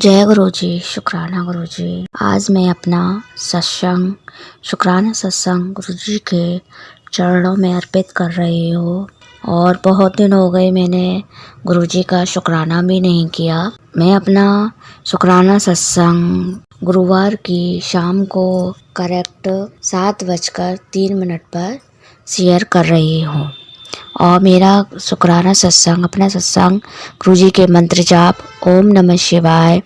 जय गुरु जी, शुक्राना गुरु जी। आज मैं अपना सत्संग शुक्राना सत्संग गुरु जी के चरणों में अर्पित कर रही हूँ। और बहुत दिन हो गए मैंने गुरु जी का शुक्राना भी नहीं किया। मैं अपना शुक्राना सत्संग गुरुवार की शाम को करेक्ट 7:03 पर शेयर कर रही हूँ। और मेरा शुक्राना सत्संग अपना सत्संग गुरु जी के मंत्र जाप ओम नमः शिवाय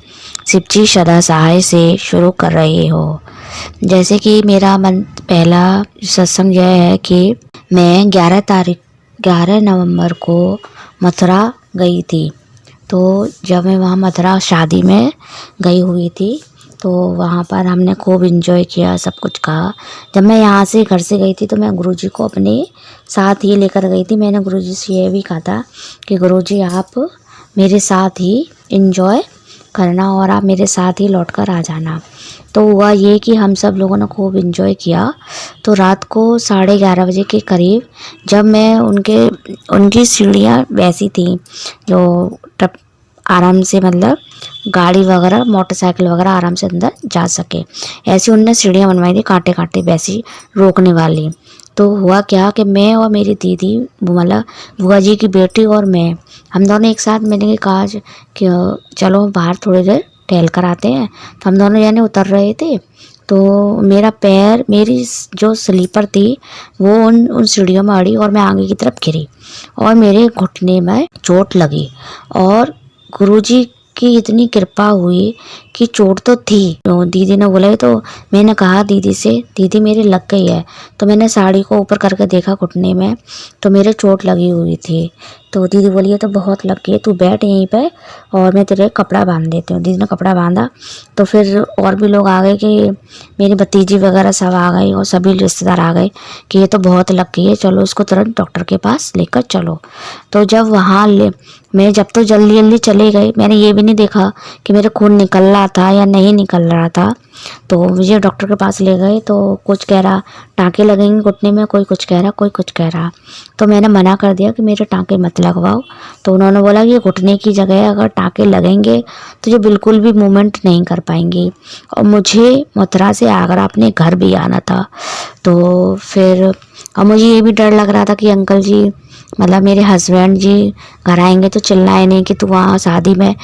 शिवजी सदा सहाय से शुरू कर रही हो। जैसे कि मेरा पहला सत्संग यह है कि मैं 11 नवंबर को मथुरा गई थी। तो जब मैं वहाँ मथुरा शादी में गई हुई थी तो वहाँ पर हमने खूब एंजॉय किया, सब कुछ कहा। जब मैं यहाँ से घर से गई थी तो मैं गुरुजी को अपने साथ ही लेकर गई थी। मैंने गुरुजी से ये भी कहा था कि गुरुजी आप मेरे साथ ही एंजॉय करना और आप मेरे साथ ही लौट कर आ जाना। तो हुआ ये कि हम सब लोगों ने खूब एंजॉय किया। तो रात को 11:30 बजे के करीब जब मैं उनकी सीढ़ियाँ वैसी थी जो आराम से मतलब गाड़ी वगैरह मोटरसाइकिल वगैरह आराम से अंदर जा सके, ऐसी उनने सीढ़ियाँ बनवाई थी कांटे कांटे वैसी रोकने वाली। तो हुआ क्या कि मैं और मेरी दीदी मतलब बुआ जी की बेटी और मैं हम दोनों एक साथ, मैंने कहा कि चलो बाहर थोड़ी देर टहल कर आते हैं। तो हम दोनों यानी उतर रहे थे तो मेरा पैर, मेरी जो स्लीपर थी वो उन सीढ़ियों में अड़ी और मैं आगे की तरफ गिरी और मेरे घुटने में चोट लगी। और गुरुजी की इतनी कृपा हुई कि चोट तो थी। तो दीदी ने बोला, तो मैंने कहा दीदी से, दीदी मेरे लग गई है। तो मैंने साड़ी को ऊपर करके देखा घुटने में तो मेरे चोट लगी हुई थी। तो दीदी बोली है तो बहुत लग गई, तू बैठ यहीं पे और मैं तेरे कपड़ा बांध देती हूँ। दीदी ने कपड़ा बांधा तो फिर और भी लोग आ गए कि मेरी भतीजी वगैरह सब आ गई और सभी रिश्तेदार आ गए कि ये तो बहुत लग गई है, चलो इसको तुरंत डॉक्टर के पास लेकर चलो। तो जब वहाँ मैं जब तो जल्दी जल्दी चले गए, मैंने ये भी नहीं देखा कि मेरे खून निकल रहा था या नहीं निकल रहा था। तो मुझे डॉक्टर के पास ले गए तो कुछ कह रहा टाँके लगेंगे घुटने में, कोई कुछ कह रहा कोई कुछ कह रहा। तो मैंने मना कर दिया कि मेरे टाँके मत लगवाओ। तो उन्होंने बोला कि घुटने की जगह अगर टाँके लगेंगे तो ये बिल्कुल भी मूवमेंट नहीं कर पाएंगी। और मुझे मथुरा से आगरा अपने घर भी आना था। तो फिर और मुझे ये भी डर लग रहा था कि अंकल जी मतलब मेरे हस्बैंड जी घर आएंगे तो चिल्लाए नहीं कि तू वहाँ शादी में।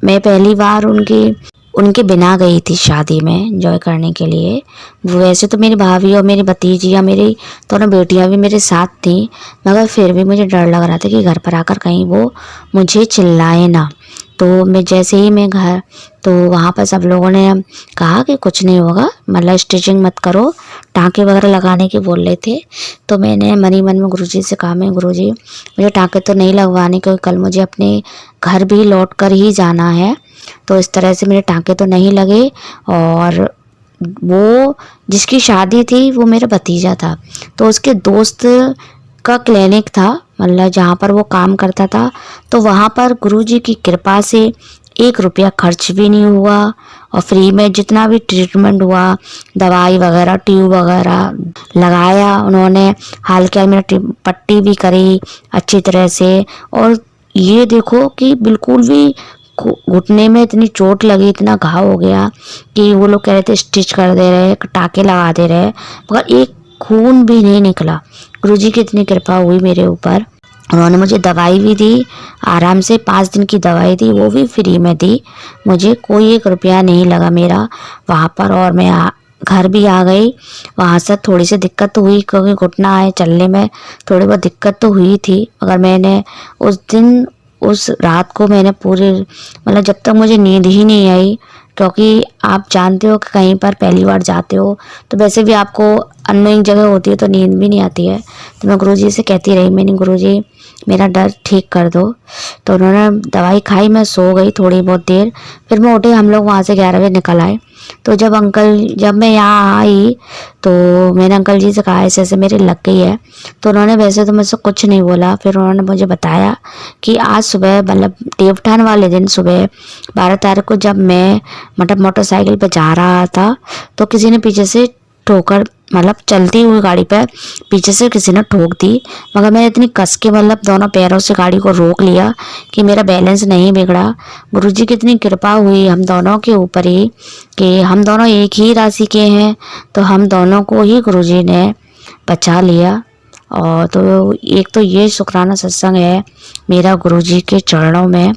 मैं पहली बार उनके बिना गई थी शादी में एंजॉय करने के लिए। वैसे तो मेरी भाभी और मेरी भतीजी या मेरी दोनों बेटियां भी मेरे साथ थी, मगर फिर भी मुझे डर लग रहा था कि घर पर आकर कहीं वो मुझे चिल्लाए ना। तो मैं जैसे ही मैं घर, तो वहाँ पर सब लोगों ने कहा कि कुछ नहीं होगा, मतलब स्टिचिंग मत करो, टाँके वगैरह लगाने के बोल रहे थे। तो मैंने मनी मन में गुरुजी से कहा, मैं गुरुजी मुझे टाँके तो नहीं लगवाने क्योंकि कल मुझे अपने घर भी लौट कर ही जाना है। तो इस तरह से मेरे टाँके तो नहीं लगे। और वो जिसकी शादी थी वो मेरा भतीजा था, तो उसके दोस्त का क्लिनिक था मतलब जहाँ पर वो काम करता था। तो वहाँ पर गुरुजी की कृपा से 1 रुपया खर्च भी नहीं हुआ और फ्री में जितना भी ट्रीटमेंट हुआ, दवाई वगैरह ट्यूब वगैरह लगाया उन्होंने, हाल के हाल मेरा पट्टी भी करी अच्छी तरह से। और ये देखो कि बिल्कुल भी घुटने में इतनी चोट लगी, इतना घाव हो गया कि वो लोग कह रहे थे स्टिच कर दे रहे, टाँके लगा दे रहे, मगर एक खून भी नहीं निकला। गुरुजी की इतनी कृपा हुई मेरे ऊपर। उन्होंने मुझे दवाई भी दी, आराम से 5 दिन की दवाई दी, वो भी फ्री में दी। मुझे कोई 1 रुपया नहीं लगा मेरा वहाँ पर। और मैं घर भी आ गई। वहाँ से थोड़ी सी दिक्कत तो हुई क्योंकि घुटना है, चलने में थोड़ी बहुत दिक्कत तो हुई थी, मगर मैंने उस रात को मैंने पूरे मतलब जब तक मुझे नींद ही नहीं आई, क्योंकि आप जानते हो कि कहीं पर पहली बार जाते हो तो वैसे भी आपको अननोइंग जगह होती है तो नींद भी नहीं आती है। तो मैं गुरुजी से कहती रही, मैंने गुरुजी मेरा डर ठीक कर दो। तो उन्होंने दवाई खाई, मैं सो गई थोड़ी बहुत देर, फिर मैं उठी, हम लोग वहाँ से 11 बजे निकल आए। तो जब मैं यहाँ आई तो मैंने अंकल जी से कहा ऐसे ऐसे मेरे लग गई है। तो उन्होंने वैसे तो मुझसे कुछ नहीं बोला, फिर उन्होंने मुझे बताया कि आज सुबह मतलब देवठान वाले दिन सुबह 12 तारीख को जब मैं मतलब मोटरसाइकिल पे जा रहा था तो किसी ने पीछे से ठोकर मतलब चलती हुई गाड़ी पे पीछे से किसी ने ठोक दी, मगर मैंने इतनी कस के मतलब दोनों पैरों से गाड़ी को रोक लिया कि मेरा बैलेंस नहीं बिगड़ा। गुरुजी की इतनी कृपा हुई हम दोनों के ऊपर ही कि हम दोनों एक ही राशि के हैं, तो हम दोनों को ही गुरुजी ने बचा लिया। और तो एक तो ये शुक्राना सत्संग है मेरा गुरुजी के चरणों में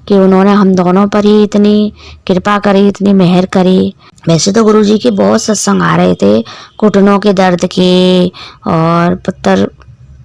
कि उन्होंने हम दोनों पर ही इतनी कृपा करी, इतनी मेहर करी। वैसे तो गुरुजी के बहुत सत्संग आ रहे थे, घुटनों के दर्द के और पुत्र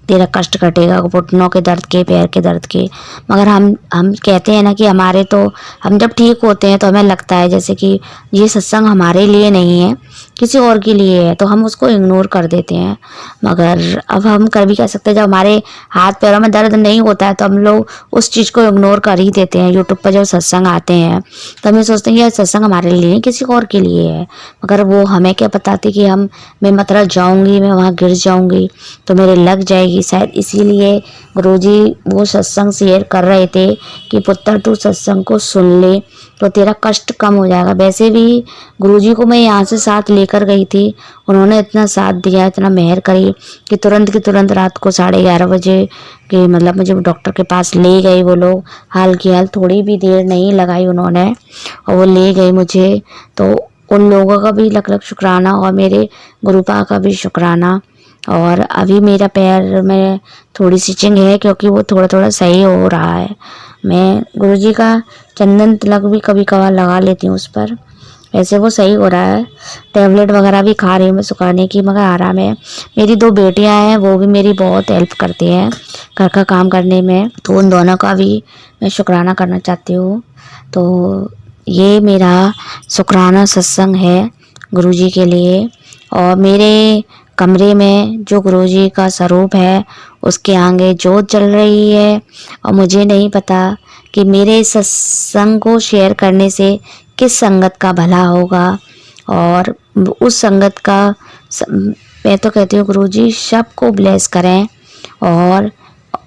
तेरा कष्ट कटेगा, घुटनों के दर्द के, पैर के दर्द के, मगर हम कहते हैं ना कि हमारे तो हम जब ठीक होते हैं तो हमें लगता है जैसे कि ये सत्संग हमारे लिए नहीं है, किसी और के लिए है, तो हम उसको इग्नोर कर देते हैं। मगर अब हम कर भी कह सकते हैं, जब हमारे हाथ पैरों में दर्द नहीं होता है तो हम लोग उस चीज़ को इग्नोर कर ही देते हैं। यूट्यूब पर जब सत्संग आते हैं तो हम ये सोचते हैं ये सत्संग हमारे लिए नहीं, किसी और के लिए है, मगर वो हमें क्या बताती कि मैं मथुरा जाऊँगी, मैं वहाँ गिर जाऊँगी तो मेरे लग जाएगी शायद, इसीलिए गुरुजी वो सत्संग शेयर कर रहे थे कि पुत्र तू सत्संग को सुन ले तो तेरा कष्ट कम हो जाएगा। वैसे भी गुरुजी को मैं यहाँ से साथ लेकर गई थी, उन्होंने इतना साथ दिया, इतना मेहर करी कि तुरंत की तुरंत रात को 11:30 बजे कि मतलब मुझे डॉक्टर के पास ले गए वो लोग। हाल की हाल थोड़ी भी देर नहीं लगाई उन्होंने और वो ले गए मुझे। तो उन लोगों का भी लख लख शुक्राना और मेरे गुरुपा का भी शुक्राना। और अभी मेरा पैर में थोड़ी स्टिचिंग है क्योंकि वो थोड़ा थोड़ा सही हो रहा है। मैं गुरुजी का चंदन तिलक भी कभी कभार लगा लेती हूँ उस पर, वैसे वो सही हो रहा है। टैबलेट वगैरह भी खा रही हूँ मैं सुखाने की, मगर आराम है। मेरी 2 बेटियां हैं, वो भी मेरी बहुत हेल्प करती हैं घर का काम करने में, तो उन दोनों का भी मैं शुक्राना करना चाहती हूँ। तो ये मेरा शुक्राना सत्संग है गुरुजी के लिए। और मेरे कमरे में जो गुरुजी का स्वरूप है उसके आगे जोत जल रही है। और मुझे नहीं पता कि मेरे सत्संग को शेयर करने से किस संगत का भला होगा, और उस संगत का मैं तो कहती हूँ गुरुजी सबको ब्लेस करें। और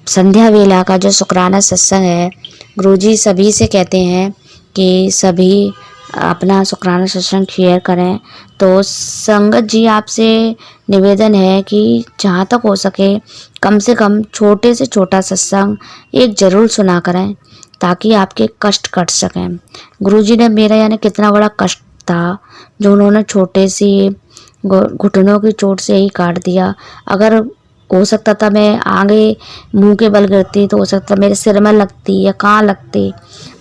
संध्या वेला का जो शुक्राना सत्संग है, गुरुजी सभी से कहते हैं कि सभी अपना शुक्राना सत्संग शेयर करें। तो संगत जी आपसे निवेदन है कि जहाँ तक हो सके कम से कम छोटे से छोटा सत्संग एक ज़रूर सुना करें ताकि आपके कष्ट कट सकें। गुरुजी ने मेरा यानी कितना बड़ा कष्ट था जो उन्होंने छोटे सी घुटनों की चोट से ही काट दिया। अगर हो सकता था मैं आगे मुंह के बल गिरती तो हो सकता मेरे सिर में लगती या कहाँ लगती,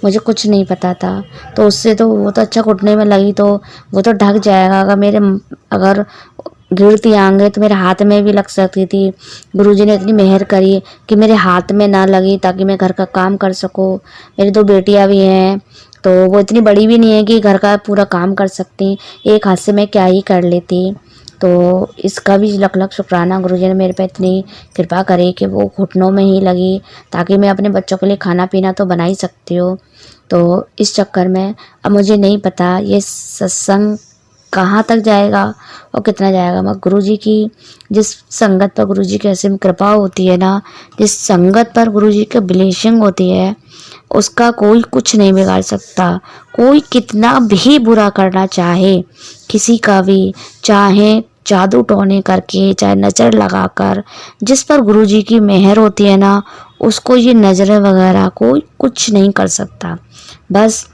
मुझे कुछ नहीं पता था। तो उससे तो वो तो अच्छा घुटने में लगी तो वो तो ढक जाएगा, अगर गिरती आगे तो मेरे हाथ में भी लग सकती थी। गुरुजी ने इतनी मेहर करी कि मेरे हाथ में ना लगी ताकि मैं घर का काम कर सकूं। मेरी 2 बेटियां भी हैं तो वो इतनी बड़ी भी नहीं है कि घर का पूरा काम कर सकती, एक हाथ से मैं क्या ही कर लेती। तो इसका भी लख लख शुक्राना, गुरुजी ने मेरे पे इतनी कृपा करी कि वो घुटनों में ही लगी ताकि मैं अपने बच्चों के लिए खाना पीना तो बना ही सकती हूँ। तो इस चक्कर में अब मुझे नहीं पता ये सत्संग कहाँ तक जाएगा और कितना जाएगा, मगर गुरुजी की जिस संगत पर गुरुजी की ऐसी कृपा होती है ना, जिस संगत पर गुरुजी की ब्लेसिंग होती है उसका कोई कुछ नहीं बिगाड़ सकता। कोई कितना भी बुरा करना चाहे किसी का भी, चाहे जादू टोने करके चाहे नज़र लगाकर, जिस पर गुरुजी की मेहर होती है ना उसको ये नज़रें वगैरह कोई कुछ नहीं कर सकता। बस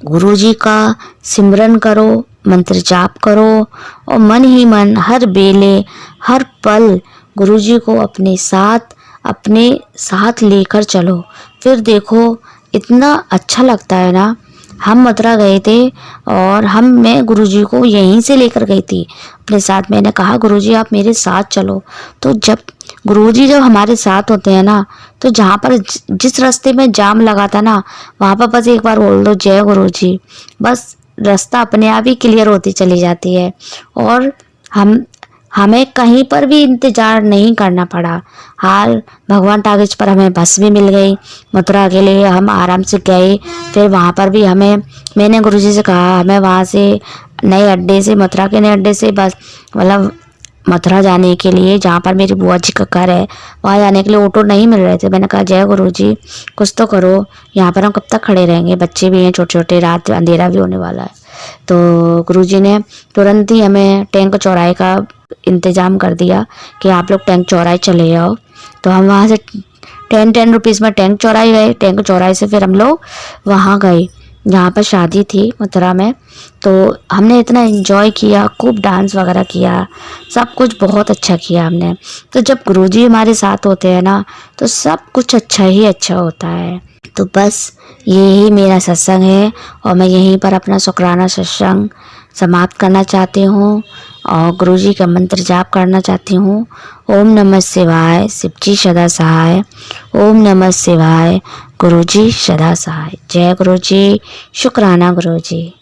गुरुजी का सिमरन करो, मंत्र जाप करो और मन ही मन हर बेले हर पल गुरुजी को अपने साथ लेकर चलो। फिर देखो इतना अच्छा लगता है ना। हम मथुरा गए थे और मैं गुरुजी को यहीं से लेकर गई थी अपने साथ। मैंने कहा गुरुजी आप मेरे साथ चलो। तो गुरुजी जब हमारे साथ होते हैं ना तो जहाँ पर जिस रास्ते में जाम लगा था ना वहाँ पर बस एक बार बोल दो जय गुरुजी, बस रास्ता अपने आप ही क्लियर होती चली जाती है। और हमें कहीं पर भी इंतज़ार नहीं करना पड़ा। हाल भगवान टागिज पर हमें बस भी मिल गई मथुरा के लिए, हम आराम से गए। फिर वहाँ पर भी मैंने गुरुजी से कहा हमें वहाँ से नए अड्डे से, मथुरा के नए अड्डे से बस मतलब मथुरा जाने के लिए जहाँ पर मेरी बुआ जी का घर है वहाँ जाने के लिए ऑटो नहीं मिल रहे थे। मैंने कहा जय गुरुजी कुछ तो करो, यहाँ पर हम कब तक खड़े रहेंगे, बच्चे भी हैं छोटे छोटे, रात अंधेरा भी होने वाला है। तो गुरुजी ने तुरंत ही हमें टैंक चौराहे का इंतज़ाम कर दिया कि आप लोग टैंक चौराहे चले जाओ। तो हम वहाँ से 10 रुपीज़ में टैंक चौराहे गए। टैंक चौराहे से फिर हम लोग वहाँ गए जहाँ पर शादी थी मथुरा में। तो हमने इतना एंजॉय किया, खूब डांस वगैरह किया, सब कुछ बहुत अच्छा किया हमने। तो जब गुरुजी हमारे साथ होते हैं ना तो सब कुछ अच्छा ही अच्छा होता है। तो बस यही मेरा सत्संग है और मैं यहीं पर अपना शुक्राना सत्संग समाप्त करना चाहती हूँ और गुरुजी का मंत्र जाप करना चाहती हूँ। ओम नमः शिवाय, शिवजी सदा सहाय। ओम नमः शिवाय, गुरुजी सदा सहाय। जय गुरुजी, शुक्राना गुरुजी।